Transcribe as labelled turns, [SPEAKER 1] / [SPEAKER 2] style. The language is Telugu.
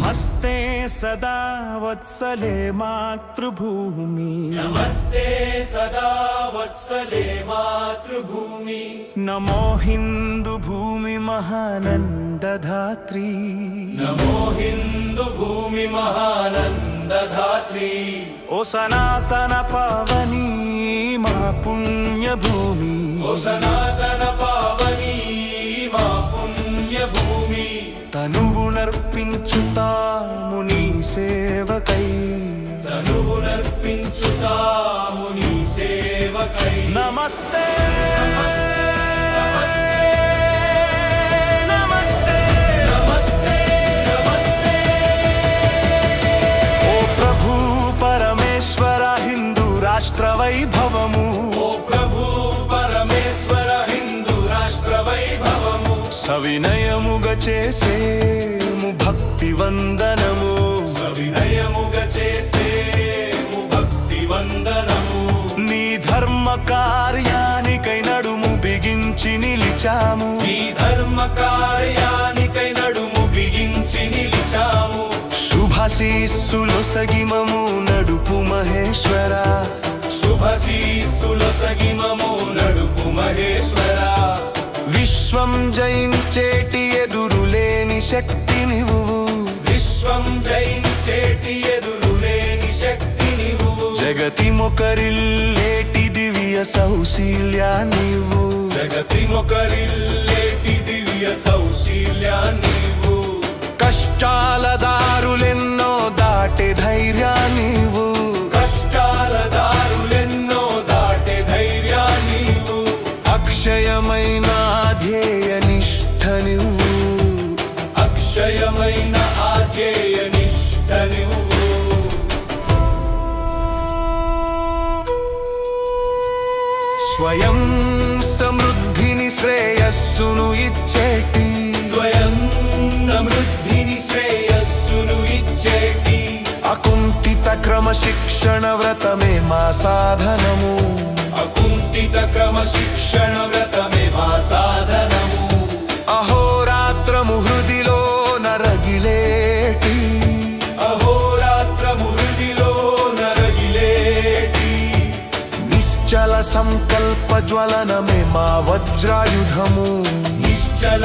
[SPEAKER 1] नमस्ते सदा वत्सले मातृभूमि
[SPEAKER 2] नमस्ते सदा वत्सले मातृभूमि
[SPEAKER 1] नमो हिंदू भूमि महानंदधात्री
[SPEAKER 2] नमो हिंदू भूमि महानंदधात्री
[SPEAKER 1] ओ सनातन पावनी मा पुण्य भूमि
[SPEAKER 2] ओ सनातन पावनी मा पुण्य भूमि
[SPEAKER 1] तनुवुनर्पिंचुतामु नी सेवकै
[SPEAKER 2] तनुवुनर्पिंचुतामु नी सेवकै
[SPEAKER 1] नमस्ते రాష్ట్ర వైభవము
[SPEAKER 2] ఓ ప్రభు పరమేశ్వర హిందూ రాష్ట్ర వైభవము
[SPEAKER 1] సవినయముగా చేసేము భక్తి వందనము
[SPEAKER 2] సవినయముగా చేసేము భక్తి వందనము
[SPEAKER 1] నీ ధర్మ కార్యానికై నడుము బిగించి నిలిచాము
[SPEAKER 2] నీ ధర్మ కార్యానికై నడుము బిగించి నిలిచాము
[SPEAKER 1] శుభాశీస్సులొసగి మము నడుపు మహేశ్వర
[SPEAKER 2] శుభాశీస్సులొసగి మము నడుపు మహేశ్వర
[SPEAKER 1] విశ్వం జయించేటి ఎదురులేని శక్తి నీవు
[SPEAKER 2] విశ్వం జయించేటి ఎదురులేని శక్తి నీవు
[SPEAKER 1] జగతి మొకరిల్లేటి దివ్య సౌశీల్యా నీవు
[SPEAKER 2] జగతి మొకరిల్లేటి దివ్య సౌశీల్యా నీవు
[SPEAKER 1] కష్టాల దారులెన్నో దాటే ధైర్యా నీవు
[SPEAKER 2] కష్టాల దారులెన్నో దాటే ధైర్యా నీవు
[SPEAKER 1] అక్షయమైన ధ్యేయ నిష్ఠ నువ్వు
[SPEAKER 2] అక్షయమైన ఆధ్యేయ నిష్ఠ నువ్వు
[SPEAKER 1] స్వయం సమృద్ధిని శ్రేయస్సును ఇచ్చేటి
[SPEAKER 2] స్వయం సమృద్ధిని శ్రేయస్సును ఇచ్చేటి
[SPEAKER 1] అకుంఠిత క్రమశిక్షణ వ్రతమే మా సాధనము
[SPEAKER 2] అకుంఠిత క్రమశిక్షణ వ్రతమే మా సాధనము
[SPEAKER 1] అహోరాత్రము హృదిలో నరగిలేటి
[SPEAKER 2] అహోరాత్రము హృదిలో నరగిలేటి
[SPEAKER 1] నిశ్చల సంకల్ప జ్వలనమే మా వజ్రాయుధము
[SPEAKER 2] నిశ్చల